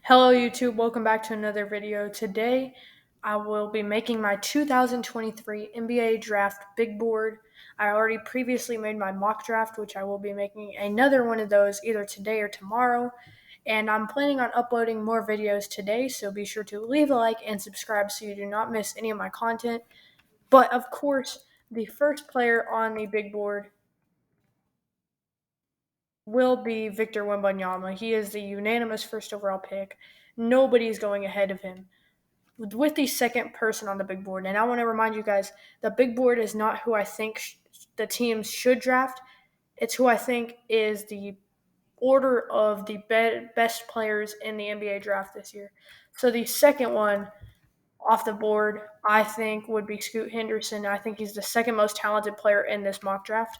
Hello YouTube, welcome back to another video. Today I will be making my 2023 NBA Draft Big Board. I already previously made my mock draft, which I will be making another one of those either today or tomorrow. And I'm planning on uploading more videos today, so be sure to leave a like and subscribe so you do not miss any of my content. But of course, the first player on the big board will be Victor Wembanyama. He is the unanimous first overall pick. Nobody's going ahead of him with the second person on the big board. And I want to remind you guys, the big board is not who I think the teams should draft. It's who I think is the order of the best players in the NBA draft this year. So the second one off the board, I think, would be Scoot Henderson. I think he's the second most talented player in this mock draft.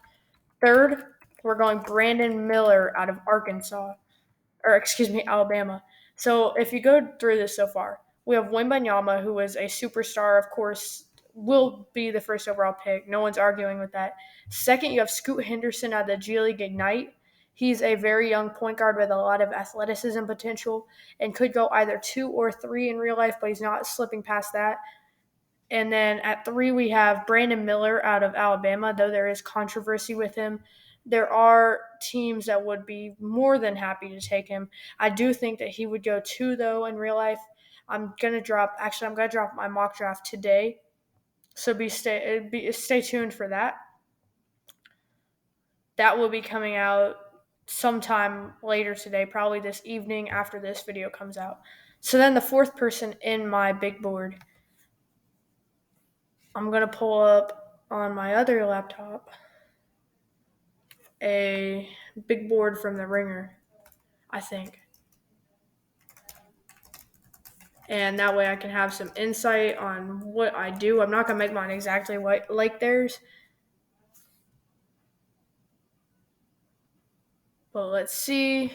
Third, we're going Brandon Miller out of Alabama. So if you go through this so far, we have Wembanyama, who is a superstar, of course, will be the first overall pick. No one's arguing with that. Second, you have Scoot Henderson out of the G League Ignite. He's a very young point guard with a lot of athleticism potential and could go either 2 or 3 in real life, but he's not slipping past that. And then at 3, we have Brandon Miller out of Alabama, though there is controversy with him. There are teams that would be more than happy to take him. I do think that he would go 2, though, in real life. I'm going to drop my mock draft today. So stay tuned for that. That will be coming out sometime later today, probably this evening after this video comes out. So then the fourth person in my big board, I'm going to pull up on my other laptop a big board from the Ringer, I think. And that way I can have some insight on what I do. I'm not going to make mine exactly like theirs. But let's see.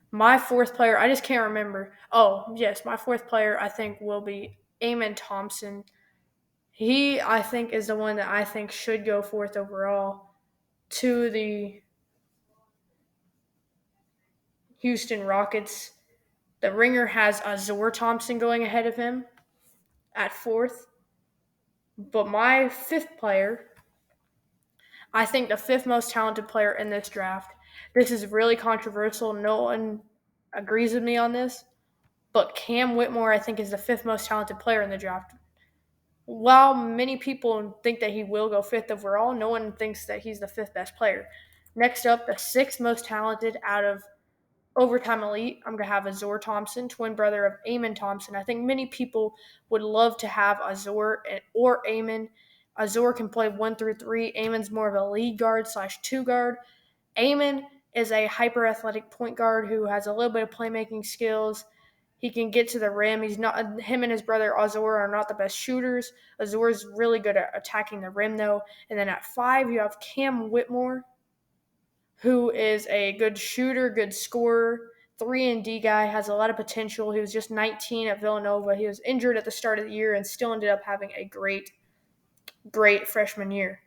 My fourth player, I just can't remember. Oh, yes, my fourth player I think will be Amen Thompson. He, I think, is the one that I think should go fourth overall to the Houston Rockets. The Ringer has Azor Thompson going ahead of him at fourth. But my fifth player, I think the fifth most talented player in this draft, this is really controversial. No one agrees with me on this. But Cam Whitmore, I think, is the fifth most talented player in the draft. While many people think that he will go fifth overall, no one thinks that he's the fifth best player. Next up, the sixth most talented out of Overtime Elite, I'm going to have Azor Thompson, twin brother of Amen Thompson. I think many people would love to have Azor or Amen. Azor can play 1 through 3. Amen's more of a lead guard / 2 guard. Amen is a hyper athletic point guard who has a little bit of playmaking skills. He can get to the rim. Him and his brother Azor are not the best shooters. Azor is really good at attacking the rim though. And then at 5, you have Cam Whitmore, who is a good shooter, good scorer, 3-and-D guy, has a lot of potential. He was just 19 at Villanova. He was injured at the start of the year and still ended up having a great freshman year.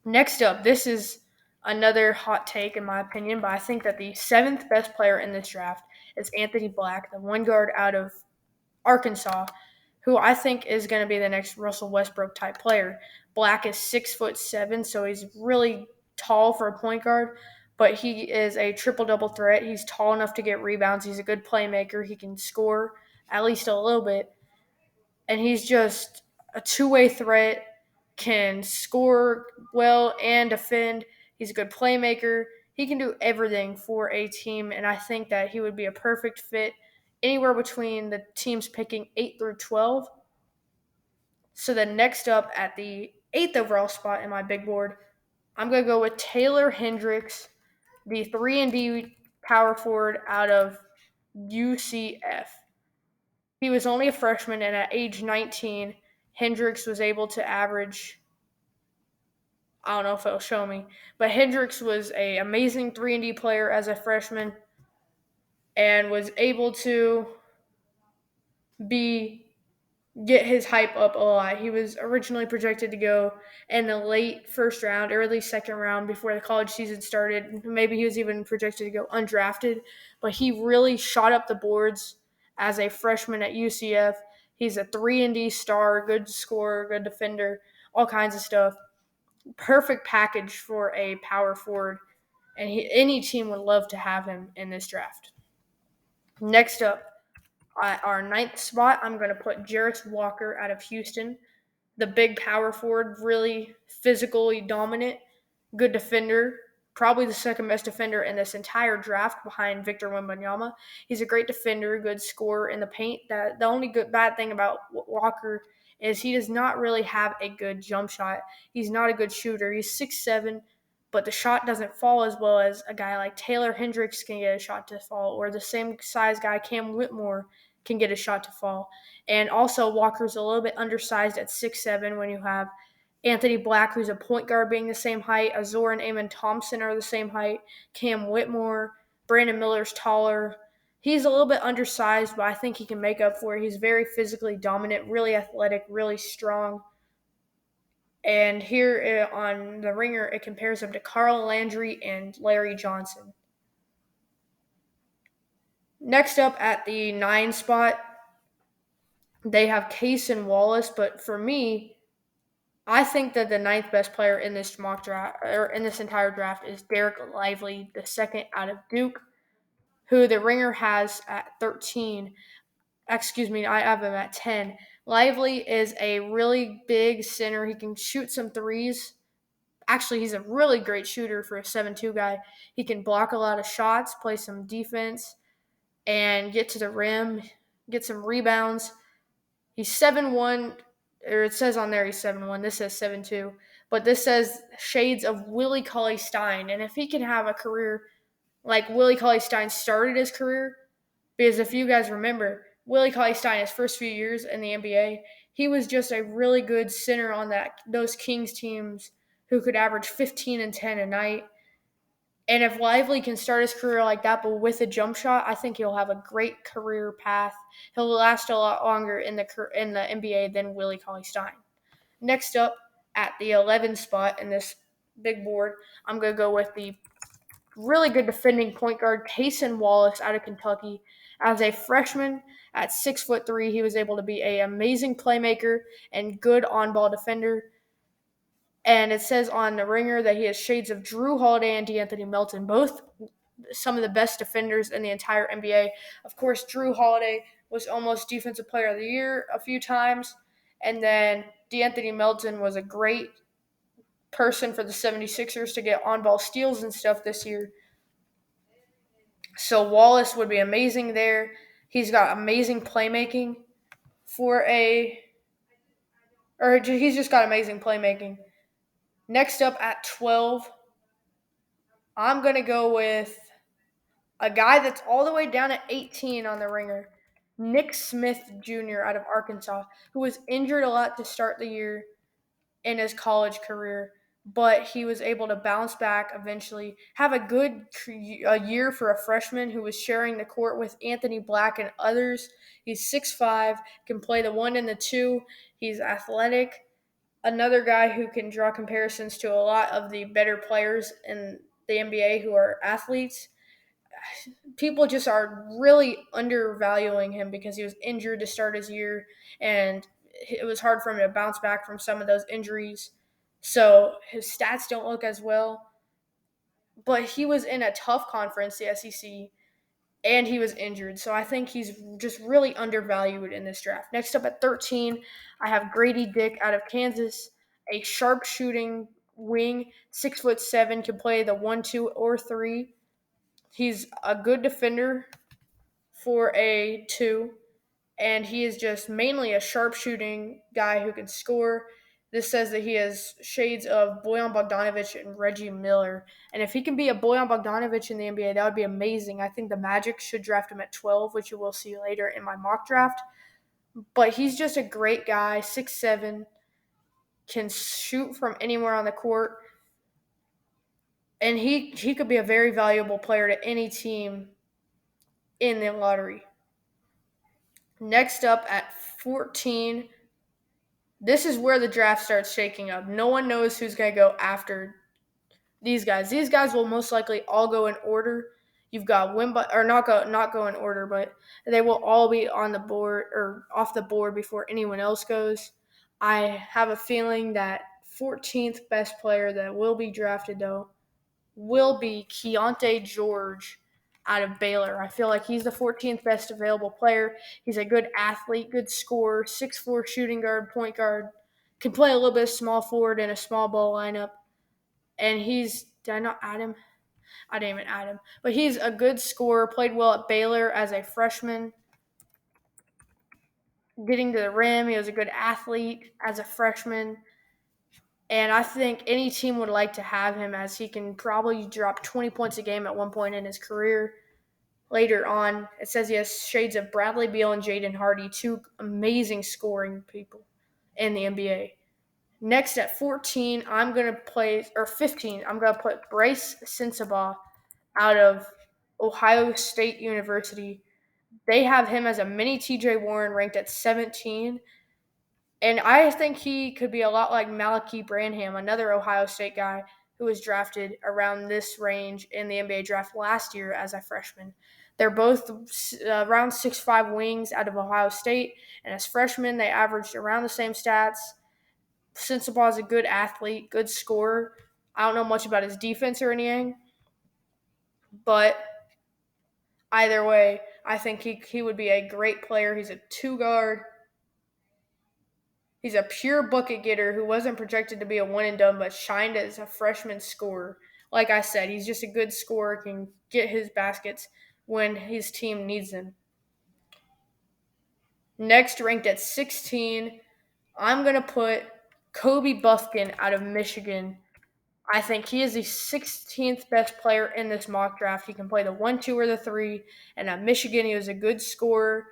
Next up, this is another hot take in my opinion, but I think that the seventh best player in this draft is Anthony Black, the one guard out of Arkansas, who I think is going to be the next Russell Westbrook type player. Black is 6'7", so he's really tall for a point guard, but he is a triple-double threat. He's tall enough to get rebounds. He's a good playmaker. He can score at least a little bit, and he's just a two-way threat, can score well and defend. He's a good playmaker. He can do everything for a team, and I think that he would be a perfect fit anywhere between the teams picking 8 through 12. So then next up at the 8th overall spot in my big board, I'm going to go with Taylor Hendricks, the 3-and-D power forward out of UCF. He was only a freshman, and at age 19, Hendricks was able to average, I don't know if it'll show me, but Hendricks was an amazing 3-and-D player as a freshman and was able to be get his hype up a lot. He was originally projected to go in the late first round, early second round before the college season started. Maybe he was even projected to go undrafted, but he really shot up the boards as a freshman at UCF. He's a 3-and-D star, good scorer, good defender, all kinds of stuff. Perfect package for a power forward, and any team would love to have him in this draft. Next up, at our ninth spot, I'm going to put Jarris Walker out of Houston. The big power forward, really physically dominant, good defender, probably the second best defender in this entire draft behind Victor Wembanyama. He's a great defender, good scorer in the paint. The only bad thing about Walker is he does not really have a good jump shot. He's not a good shooter. He's 6'7", but the shot doesn't fall as well as a guy like Taylor Hendricks can get a shot to fall, or the same size guy Cam Whitmore can get a shot to fall. And also, Walker's a little bit undersized at 6'7", when you have Anthony Black, who's a point guard, being the same height. Azor and Amon Thompson are the same height. Cam Whitmore, Brandon Miller's taller. He's a little bit undersized, but I think he can make up for it. He's very physically dominant, really athletic, really strong. And here on the Ringer, it compares him to Carl Landry and Larry Johnson. Next up at the 9 spot, they have Cason Wallace, but for me, I think that the ninth best player in this mock draft, or in this entire draft, is Derek Lively, the second out of Duke, who the Ringer has at 13. Excuse me, I have him at 10. Lively is a really big center. He can shoot some threes. Actually, he's a really great shooter for a 7'2" guy. He can block a lot of shots, play some defense, and get to the rim, get some rebounds. He's 7'1", or it says on there he's 7'1". This says 7'2", but this says shades of Willie Cauley-Stein. And if he can have a career like Willie Cauley-Stein started his career, because if you guys remember, Willie Cauley-Stein, his first few years in the NBA, he was just a really good center on those Kings teams who could average 15 and 10 a night. And if Lively can start his career like that, but with a jump shot, I think he'll have a great career path. He'll last a lot longer in the NBA than Willie Cauley-Stein. Next up, at the 11th spot in this big board, I'm going to go with the really good defending point guard Cason Wallace out of Kentucky. As a freshman at 6'3", he was able to be an amazing playmaker and good on-ball defender. And it says on the Ringer that he has shades of Jrue Holiday and DeAnthony Melton, both some of the best defenders in the entire NBA. Of course, Jrue Holiday was almost Defensive Player of the Year a few times. And then DeAnthony Melton was a great person for the 76ers to get on-ball steals and stuff this year. So Wallace would be amazing there. He's got amazing playmaking he's just got amazing playmaking. Next up at 12, I'm going to go with a guy that's all the way down at 18 on the Ringer, Nick Smith Jr. out of Arkansas, who was injured a lot to start the year in his college career, but he was able to bounce back eventually, have a year for a freshman who was sharing the court with Anthony Black and others. He's 6'5", can play the 1 and the 2. He's athletic. Another guy who can draw comparisons to a lot of the better players in the NBA who are athletes. People just are really undervaluing him because he was injured to start his year, and it was hard for him to bounce back from some of those injuries. So his stats don't look as well. But he was in a tough conference, the SEC, and he was injured. So I think he's just really undervalued in this draft. Next up at 13, I have Grady Dick out of Kansas, a sharp shooting wing, 6'7", can play the 1, 2, or 3. He's a good defender for a 2, and he is just mainly a sharp shooting guy who can score. This says that he has shades of Bojan Bogdanovic and Reggie Miller. And if he can be a Bojan Bogdanovic in the NBA, that would be amazing. I think the Magic should draft him at 12, which you will see later in my mock draft. But he's just a great guy, 6'7", can shoot from anywhere on the court. And he could be a very valuable player to any team in the lottery. Next up at 14, This is where the draft starts shaking up. No one knows who's going to go after these guys. These guys will most likely all go in order. You've got Wimby, or not go in order, but they will all be on the board or off the board before anyone else goes. I have a feeling that 14th best player that will be drafted though will be Keontae George out of Baylor. I feel like he's the 14th best available player. He's a good athlete, good scorer, 6'4" shooting guard, point guard, can play a little bit of small forward in a small ball lineup. And did I not add him? I didn't even add him. But he's a good scorer, played well at Baylor as a freshman, getting to the rim. He was a good athlete as a freshman. And I think any team would like to have him as he can probably drop 20 points a game at one point in his career. Later on, it says he has shades of Bradley Beal and Jaden Hardy, two amazing scoring people in the NBA. Next at 14, I'm going to play, or 15, I'm going to put Bryce Sensabaugh out of Ohio State University. They have him as a mini TJ Warren ranked at 17. And I think he could be a lot like Malachi Branham, another Ohio State guy who was drafted around this range in the NBA draft last year as a freshman. They're both around 6'5" wings out of Ohio State, and as freshmen, they averaged around the same stats. Sensabaugh is a good athlete, good scorer. I don't know much about his defense or anything, but either way, I think he would be a great player. He's a two guard. He's a pure bucket getter who wasn't projected to be a one and done, but shined as a freshman scorer. Like I said, he's just a good scorer, can get his baskets when his team needs them. Next, ranked at 16, I'm going to put Kobe Buffkin out of Michigan. I think he is the 16th best player in this mock draft. He can play the 1, 2, or the 3. And at Michigan, he was a good scorer.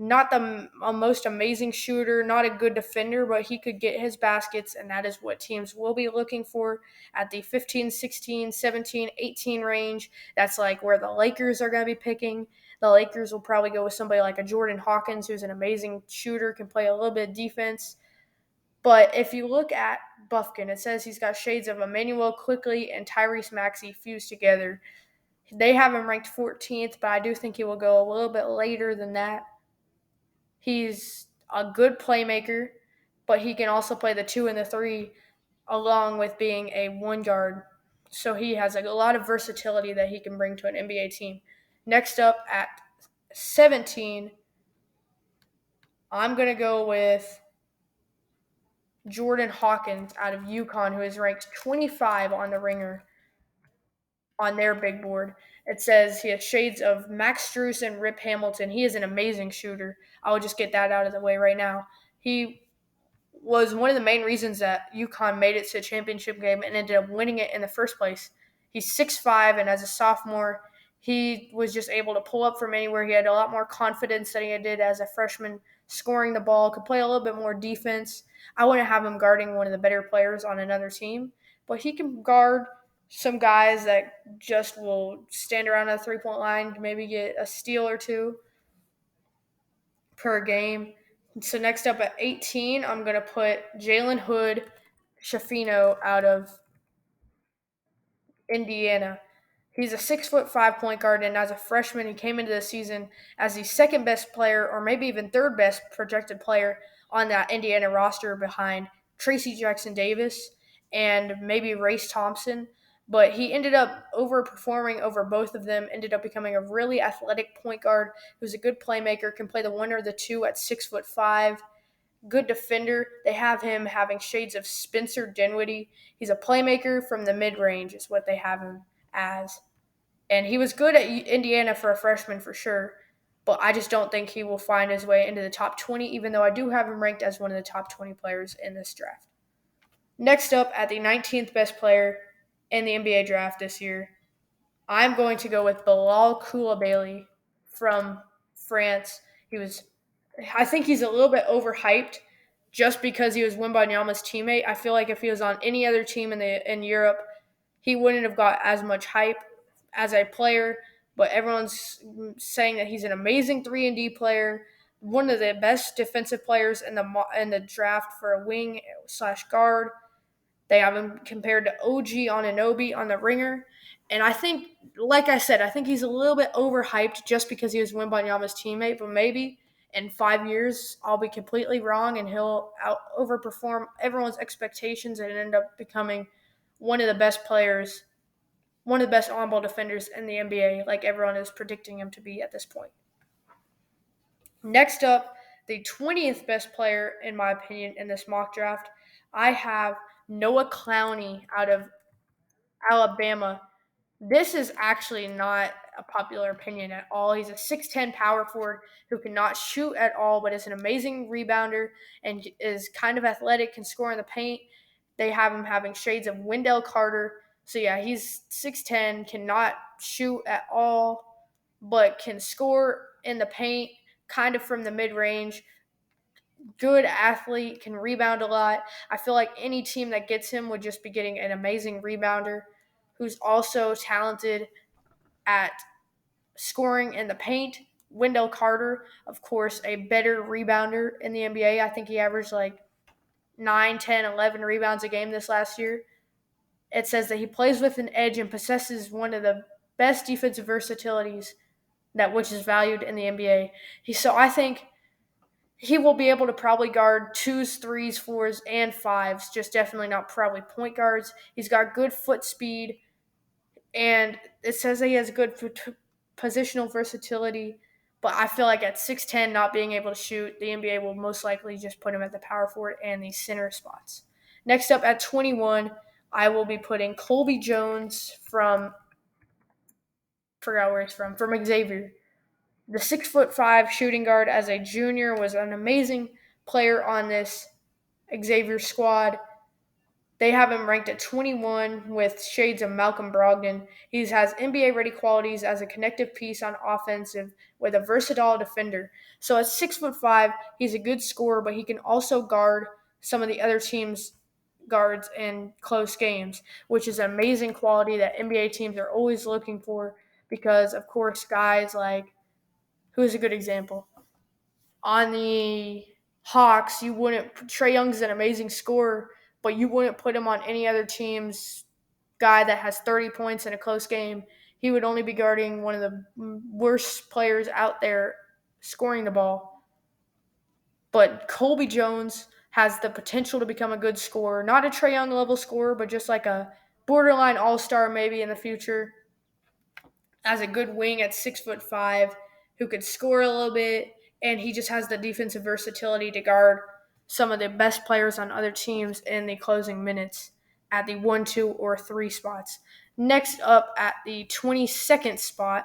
Not the most amazing shooter, not a good defender, but he could get his baskets, and that is what teams will be looking for at the 15, 16, 17, 18 range. That's like where the Lakers are going to be picking. The Lakers will probably go with somebody like a Jordan Hawkins, who's an amazing shooter, can play a little bit of defense. But if you look at Buffkin, it says he's got shades of Emmanuel Quickly and Tyrese Maxey fused together. They have him ranked 14th, but I do think he will go a little bit later than that. He's a good playmaker, but he can also play the 2 and the 3 along with being a one guard. So he has a lot of versatility that he can bring to an NBA team. Next up at 17, I'm going to go with Jordan Hawkins out of UConn, who is ranked 25 on the Ringer on their big board. It says he has shades of Max Strus and Rip Hamilton. He is an amazing shooter. I will just get that out of the way right now. He was one of the main reasons that UConn made it to a championship game and ended up winning it in the first place. He's 6'5", and as a sophomore, he was just able to pull up from anywhere. He had a lot more confidence than he did as a freshman, scoring the ball, could play a little bit more defense. I wouldn't have him guarding one of the better players on another team, but he can guard some guys that just will stand around the three-point line, maybe get a steal or two per game. So next up at 18, I'm going to put Jalen Hood Schifino out of Indiana. He's a 6'5" point guard, and as a freshman, he came into the season as the second best player, or maybe even third best projected player on that Indiana roster behind Tracy Jackson Davis and maybe Race Thompson. But he ended up overperforming over both of them, ended up becoming a really athletic point guard who's a good playmaker, can play the 1 or the 2 at 6'5", good defender. They have him having shades of Spencer Dinwiddie. He's a playmaker from the mid-range is what they have him as. And he was good at Indiana for a freshman for sure, but I just don't think he will find his way into the top 20, even though I do have him ranked as one of the top 20 players in this draft. Next up, at the 19th best player in the NBA draft this year, I'm going to go with Bilal Coulibaly from France. I think he's a little bit overhyped just because he was Wembanyama's teammate. I feel like if he was on any other team in Europe, he wouldn't have got as much hype as a player. But everyone's saying that he's an amazing 3-and-D player, one of the best defensive players in the draft for a wing slash guard. They have him compared to OG Anunoby on the ringer. And I think, like I said, I think he's a little bit overhyped just because he was Wembanyama's teammate. But maybe in 5 years, I'll be completely wrong and he'll overperform everyone's expectations and end up becoming one of the best players, one of the best on ball defenders in the NBA, like everyone is predicting him to be at this point. Next up, the 20th best player, in my opinion, in this mock draft, I have Noah Clowney out of Alabama. This is actually not a popular opinion at all. He's a 6'10 power forward who cannot shoot at all, but is an amazing rebounder and is kind of athletic, can score in the paint. They have him having shades of Wendell Carter. So, yeah, he's 6'10, cannot shoot at all, but can score in the paint, kind of from the mid range. Good athlete, can rebound a lot. I feel like any team that gets him would just be getting an amazing rebounder who's also talented at scoring in the paint. Wendell Carter, of course, a better rebounder in the NBA. I think he averaged like 9, 10, 11 rebounds a game this last year. It says that he plays with an edge and possesses one of the best defensive versatilities that which is valued in the NBA. So I think he will be able to probably guard twos, threes, fours, and fives, just definitely not probably point guards. He's got good foot speed, and it says that he has good positional versatility. But I feel like at 6'10", not being able to shoot, the NBA will most likely just put him at the power forward and the center spots. Next up at 21, I will be putting Colby Jones forgot where he's from Xavier. The 6'5" shooting guard as a junior was an amazing player on this Xavier squad. They have him ranked at 21 with shades of Malcolm Brogdon. He has NBA ready qualities as a connective piece on offensive with a versatile defender. So at 6'5", he's a good scorer, but he can also guard some of the other teams' guards in close games, which is an amazing quality that NBA teams are always looking for because, of course, guys like, who's a good example? On the Hawks, you wouldn't. Trae Young's an amazing scorer, but you wouldn't put him on any other team's guy that has 30 points in a close game. He would only be guarding one of the worst players out there scoring the ball. But Colby Jones has the potential to become a good scorer. Not a Trae Young level scorer, but just like a borderline all-star maybe in the future. As a good wing at 6'5", who could score a little bit, and he just has the defensive versatility to guard some of the best players on other teams in the closing minutes at the 1, 2, or 3 spots. Next up at the 22nd spot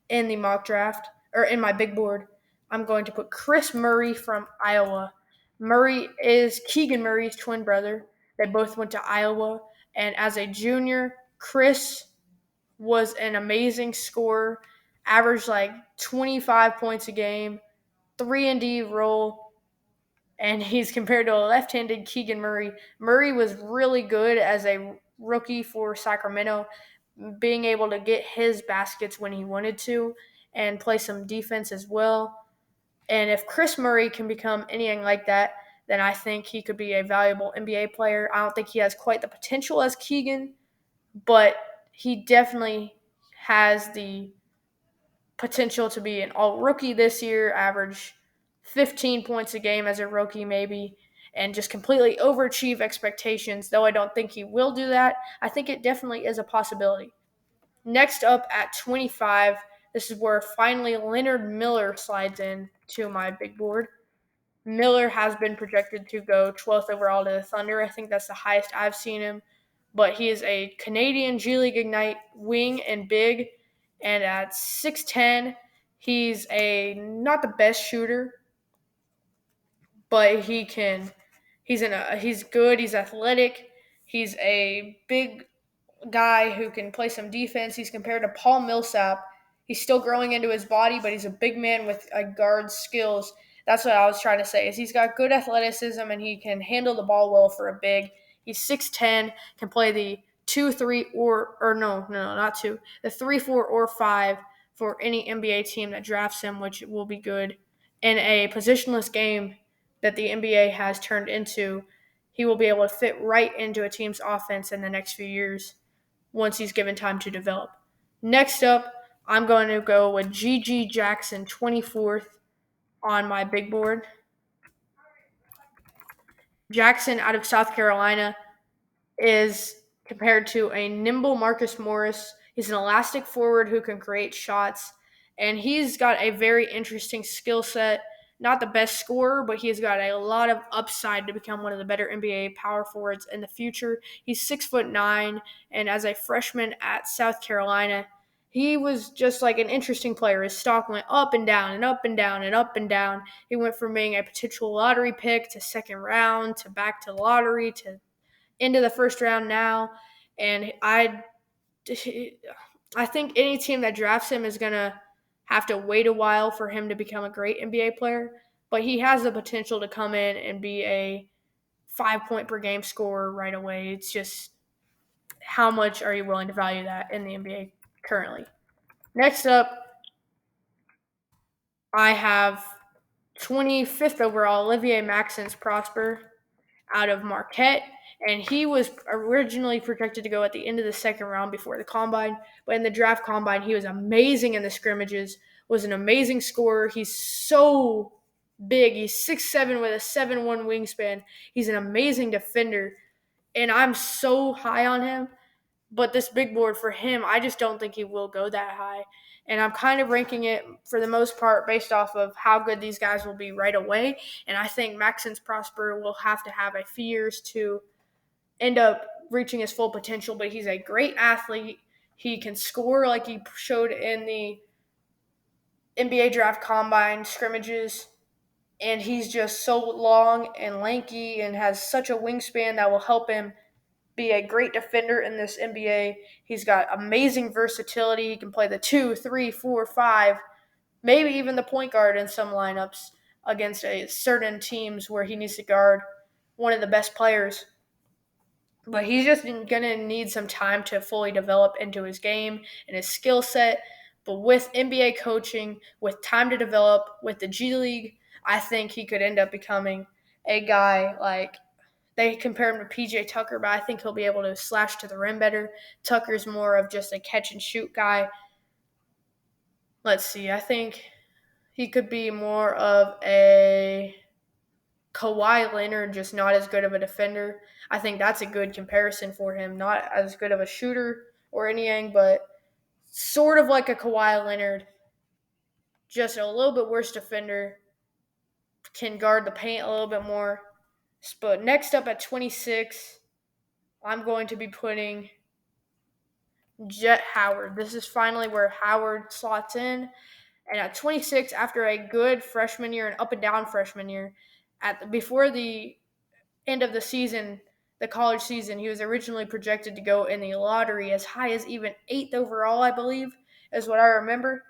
in the mock draft, or in my big board, I'm going to put Chris Murray from Iowa. Murray is Keegan Murray's twin brother. They both went to Iowa, and as a junior, Chris was an amazing scorer, averaged like 25 points a game, 3-and-D role, and he's compared to a left-handed Keegan Murray. Murray was really good as a rookie for Sacramento, being able to get his baskets when he wanted to and play some defense as well. And if Chris Murray can become anything like that, then I think he could be a valuable NBA player. I don't think he has quite the potential as Keegan, but he definitely has the potential to be an all rookie this year, average 15 points a game as a rookie maybe, and just completely overachieve expectations. Though I don't think he will do that, I think it definitely is a possibility. Next up at 25, this is where finally Leonard Miller slides in to my big board. Miller has been projected to go 12th overall to the Thunder. I think that's the highest I've seen him. But he is a Canadian G League Ignite wing and big. And at 6'10", he's not the best shooter, but he's good, he's athletic, he's a big guy who can play some defense. He's compared to Paul Millsap. He's still growing into his body, but he's a big man with a guard skills. That's what I was trying to say. Is he's got good athleticism and he can handle the ball well for a big. He's 6'10", can play the 2, 3, or no, not 2, the 3, 4, or 5 for any NBA team that drafts him, which will be good. in a positionless game that the NBA has turned into, he will be able to fit right into a team's offense in the next few years once he's given time to develop. Next up, I'm going to go with GG Jackson, 24th on my big board. Jackson out of South Carolina is compared to a nimble Marcus Morris. He's an elastic forward who can create shots, and he's got a very interesting skill set. Not the best scorer, but he's got a lot of upside to become one of the better NBA power forwards in the future. He's 6'9", and as a freshman at South Carolina, he was just like an interesting player. His stock went up and down and up and down and up and down. He went from being a potential lottery pick to second round to back to lottery to into the first round now, and I think any team that drafts him is gonna have to wait a while for him to become a great NBA player. But he has the potential to come in and be a 5 point per game scorer right away. It's just how much are you willing to value that in the NBA currently? Next up, I have 25th overall Olivier Maxence Prosper out of Marquette, and he was originally projected to go at the end of the second round before the combine. But in the draft combine, he was amazing in the scrimmages, was an amazing scorer. He's so big. He's 6'7" with a 7'1" wingspan. He's an amazing defender, and I'm so high on him. But this big board for him, I just don't think he will go that high. And I'm kind of ranking it for the most part based off of how good these guys will be right away. And I think Maxence Prosper will have to have a few years to end up reaching his full potential. But he's a great athlete. He can score like he showed in the NBA draft combine scrimmages. And he's just so long and lanky and has such a wingspan that will help him be a great defender in this NBA. He's got amazing versatility. He can play the 2, 3, 4, 5, maybe even the point guard in some lineups against a certain teams where he needs to guard one of the best players. But he's just going to need some time to fully develop into his game and his skill set. But with NBA coaching, with time to develop, with the G League, I think he could end up becoming a guy like they compare him to PJ Tucker, but I think he'll be able to slash to the rim better. Tucker's more of just a catch and shoot guy. Let's see. I think he could be more of a Kawhi Leonard, just not as good of a defender. I think that's a good comparison for him. Not as good of a shooter or anything, but sort of like a Kawhi Leonard, just a little bit worse defender, can guard the paint a little bit more. But next up at 26, I'm going to be putting Jet Howard. This is finally where Howard slots in. And at 26, after a good freshman year, an up and down freshman year, before the end of the season, the college season, he was originally projected to go in the lottery as high as even 8th overall, I believe, is what I remember.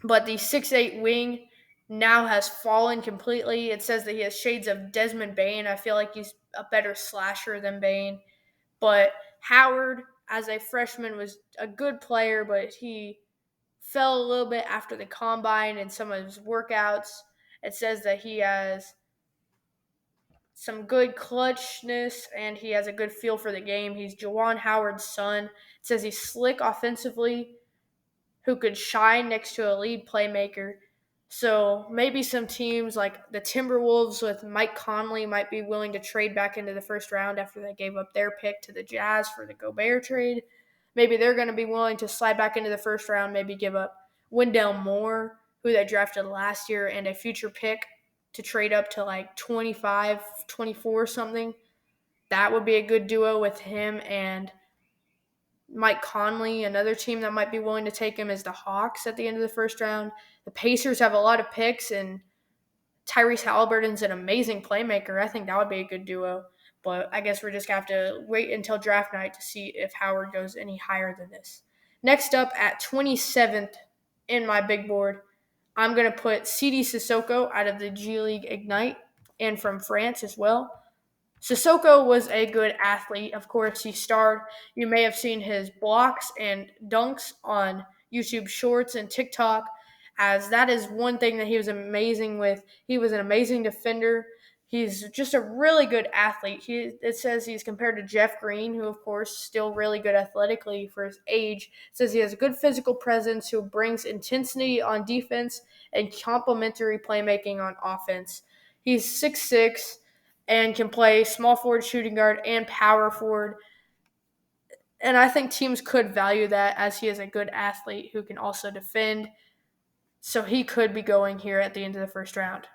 But the 6'8" wing now has fallen completely. It says that he has shades of Desmond Bane. I feel like he's a better slasher than Bane. But Howard, as a freshman, was a good player, but he fell a little bit after the combine and some of his workouts. It says that he has some good clutchness and he has a good feel for the game. He's Juwan Howard's son. It says he's slick offensively, who could shine next to a lead playmaker. So maybe some teams like the Timberwolves with Mike Conley might be willing to trade back into the first round after they gave up their pick to the Jazz for the Gobert trade. Maybe they're going to be willing to slide back into the first round, maybe give up Wendell Moore, who they drafted last year, and a future pick to trade up to like 25, 24 something. That would be a good duo with him and Mike Conley. Another team that might be willing to take him is the Hawks at the end of the first round. The Pacers have a lot of picks, and Tyrese Halliburton's an amazing playmaker. I think that would be a good duo. But I guess we're just going to have to wait until draft night to see if Howard goes any higher than this. Next up at 27th in my big board, I'm going to put Sidi Sissoko out of the G League Ignite and from France as well. Sissoko was a good athlete. Of course, he starred. You may have seen his blocks and dunks on YouTube Shorts and TikTok as that is one thing that he was amazing with. He was an amazing defender. He's just a really good athlete. It says he's compared to Jeff Green, who, of course, still really good athletically for his age. It says he has a good physical presence who brings intensity on defense and complementary playmaking on offense. He's 6'6" and can play small forward, shooting guard, and power forward. And I think teams could value that as he is a good athlete who can also defend. So he could be going here at the end of the first round.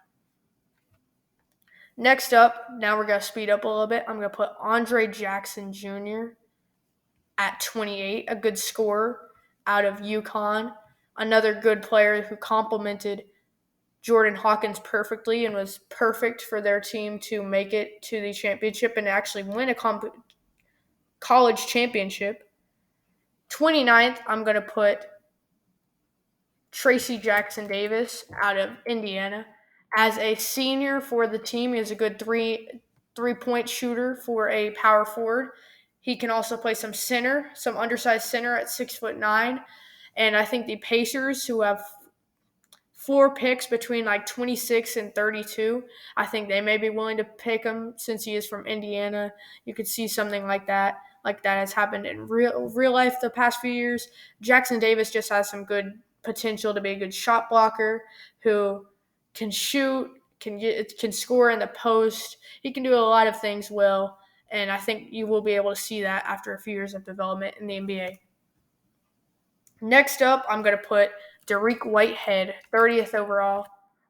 Next up, now we're going to speed up a little bit. I'm going to put Andre Jackson Jr. at 28, a good scorer out of UConn. Another good player who complemented Jordan Hawkins perfectly and was perfect for their team to make it to the championship and actually win a college championship. 29th, I'm going to put Tracy Jackson Davis out of Indiana. As a senior for the team, he is a good three-point shooter for a power forward. He can also play some center, some undersized center at 6'9". And I think the Pacers, who have 4 picks between like 26 and 32, I think they may be willing to pick him since he is from Indiana. You could see something like that has happened in real life the past few years. Jackson Davis just has some good potential to be a good shot blocker who can shoot, can score in the post. He can do a lot of things well, and I think you will be able to see that after a few years of development in the NBA. Next up, I'm going to put Dariq Whitehead, 30th overall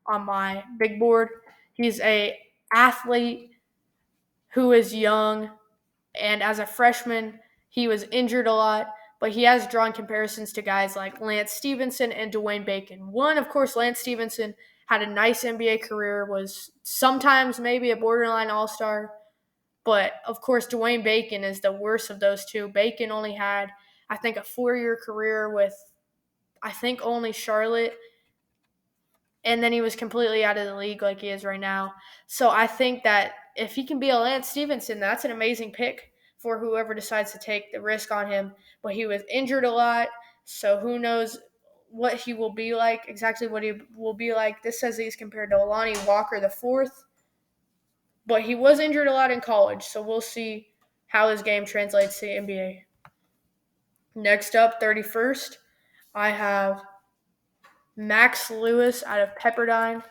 on my big board. He's a athlete who is young, and as a freshman, he was injured a lot, but he has drawn comparisons to guys like Lance Stevenson and Dwayne Bacon. One, of course, Lance Stevenson had a nice NBA career, was sometimes maybe a borderline all-star, but of course, Dwayne Bacon is the worst of those two. Bacon only had, I think, a 4-year career with, I think, only Charlotte, and then he was completely out of the league like he is right now. So I think that if he can be a Lance Stevenson, that's an amazing pick for whoever decides to take the risk on him. But he was injured a lot, so who knows what he will be like, exactly what he will be like. This says he's compared to Lonnie Walker the fourth, but he was injured a lot in college, so we'll see how his game translates to the NBA. Next up, 31st, I have Max Lewis out of Pepperdine.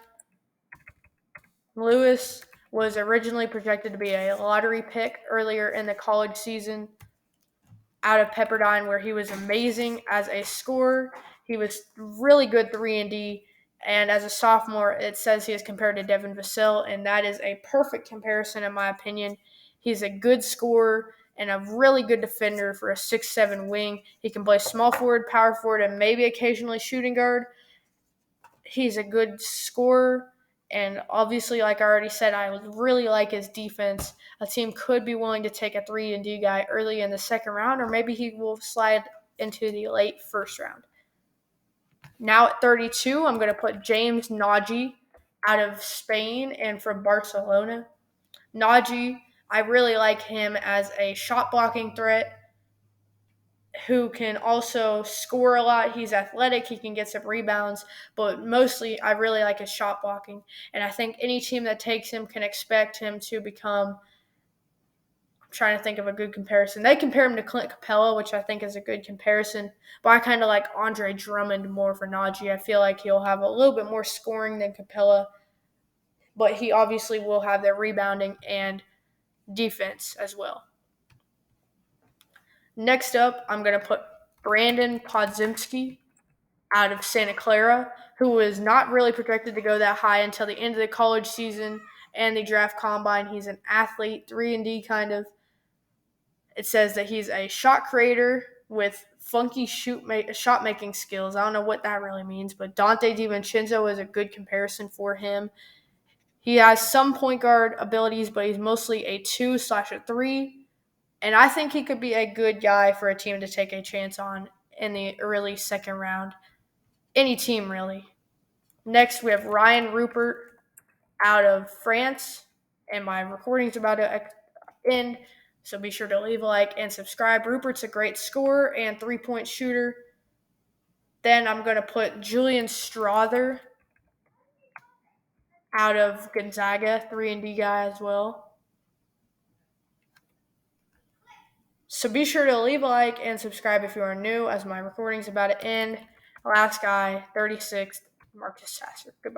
Lewis was originally projected to be a lottery pick earlier in the college season out of Pepperdine, where he was amazing as a scorer. He was really good 3-and-D, and as a sophomore, it says he is compared to Devin Vassell, and that is a perfect comparison in my opinion. He's a good scorer and a really good defender for a 6'7" wing. He can play small forward, power forward, and maybe occasionally shooting guard. He's a good scorer, and obviously, like I already said, I really like his defense. A team could be willing to take a 3-and-D guy early in the second round, or maybe he will slide into the late first round. Now at 32, I'm going to put James Nagy out of Spain and from Barcelona. Nagy, I really like him as a shot blocking threat who can also score a lot. He's athletic. He can get some rebounds, but mostly I really like his shot blocking. And I think any team that takes him can expect him to become, I'm trying to think of a good comparison. They compare him to Clint Capella, which I think is a good comparison, but I kind of like Andre Drummond more for Najee. I feel like he'll have a little bit more scoring than Capella, but he obviously will have their rebounding and defense as well. Next up, I'm going to put Brandon Podziemski out of Santa Clara, who was not really projected to go that high until the end of the college season and the draft combine. He's an athlete, 3-and-D kind of. It says that he's a shot creator with funky shot-making skills. I don't know what that really means, but Dante DiVincenzo is a good comparison for him. He has some point guard abilities, but he's mostly a 2/3. And I think he could be a good guy for a team to take a chance on in the early second round. Any team, really. Next, we have Ryan Rupert out of France. And my recording's about to end, so be sure to leave a like and subscribe. Rupert's a great scorer and 3-point shooter. Then I'm going to put Julian Strother out of Gonzaga, 3-and-D guy as well. So be sure to leave a like and subscribe if you are new, as my recording's about to end. Last guy, 36th, Marcus Sasser. Goodbye.